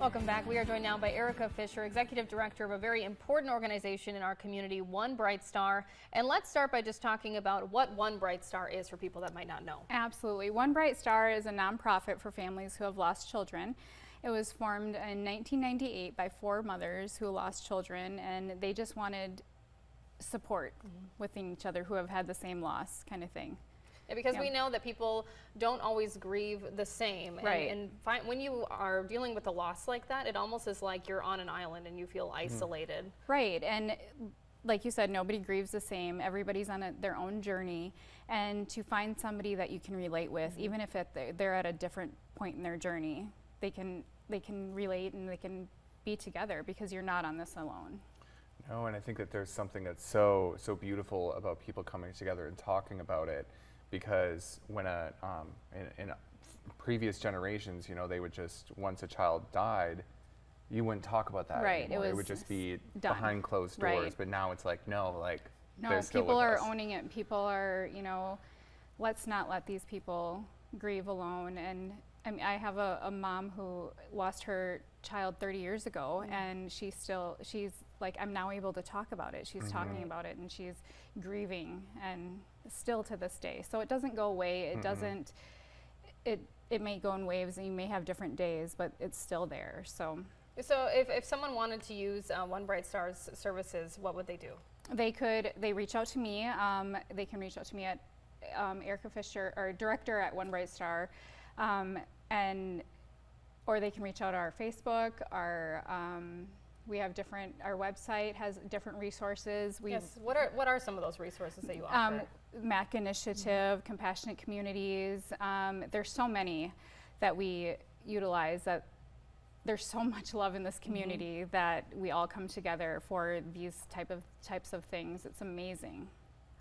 Welcome back. We are joined now by Erica Fisher, Executive Director of a very important organization in our community, One Bright Star. And let's start by just talking about what One Bright Star is for people that might not know. Absolutely. One Bright Star is a nonprofit for families who have lost children. It was formed in 1998 by 4 mothers who lost children, and they just wanted support within each other who have had the same loss kind of thing. Yeah, because we know that people don't always grieve the same. Right. And when you are dealing with a loss like that, it almost is like you're on an island and you feel isolated. Right. And like you said, nobody grieves the same. Everybody's on their own journey. And to find somebody that you can relate with, even if they're at a different point in their journey, they can relate and they can be together because you're not on this alone. No, and I think that there's something that's so beautiful about people coming together and talking about it. Because when in previous generations, you know, they would just, once a child died, you wouldn't talk about that anymore. It would just be done. behind closed doors. But now it's like, no, like, no, they're still people with are us. owning it. People are, you know, let's not let these people grieve alone. And I mean, I have a mom who lost her child 30 years ago, and she's like, I'm now able to talk about it. She's talking about it, and she's grieving, and still to this day. So it doesn't go away. It doesn't, it may go in waves, and you may have different days, but it's still there. So if someone wanted to use One Bright Star's services, what would they do? they reach out to me. They can reach out to me at Erica Fisher, or director at One Bright Star, or they can reach out to our Facebook. We have our website has different resources. Yes. What are some of those resources that you offer? MAC Initiative, Compassionate Communities. There's so many that we utilize. That there's so much love in this community that we all come together for these types of things. It's amazing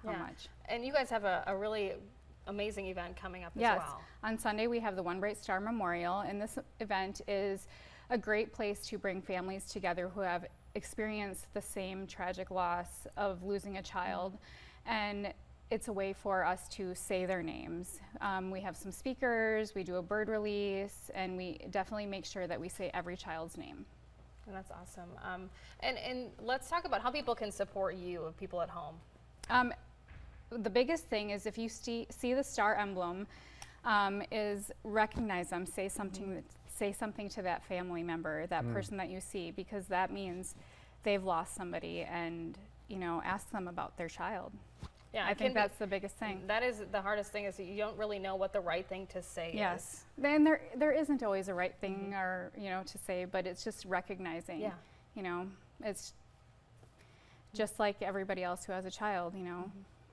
how much. And you guys have a really amazing event coming up as well. Yes. On Sunday we have the One Bright Star Memorial, and this event is a great place to bring families together who have experienced the same tragic loss of losing a child, and it's a way for us to say their names. We have some speakers, we do a bird release, and we definitely make sure that we say every child's name. And that's awesome. And let's talk about how people can support you, people at home. The biggest thing is if you see the star emblem, is recognize them, say something to that family member, that person that you see, because that means they've lost somebody, and you know, ask them about their child. Yeah, I think that's the biggest thing. That is the hardest thing, is that you don't really know what the right thing to say is. Yes, then there isn't always a right thing or to say, but it's just recognizing. Yeah. You know, it's just like everybody else who has a child. You know.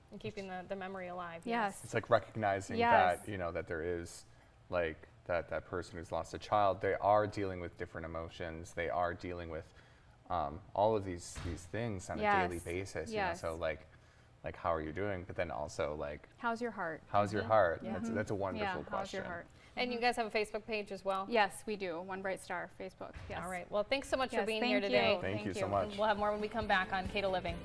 And keeping the memory alive. Yes. It's like recognizing that, that there is, like, that person who's lost a child, they are dealing with different emotions. They are dealing with all of these things on a daily basis. You know? So like how are you doing? But then also, like, how's your heart? How's your heart? That's a wonderful question. How's your heart? And you guys have a Facebook page as well? Yes, we do. One Bright Star Facebook. Yes. All right. Well, thanks so much for being here today. Thank you so much. And we'll have more when we come back on Cato Living.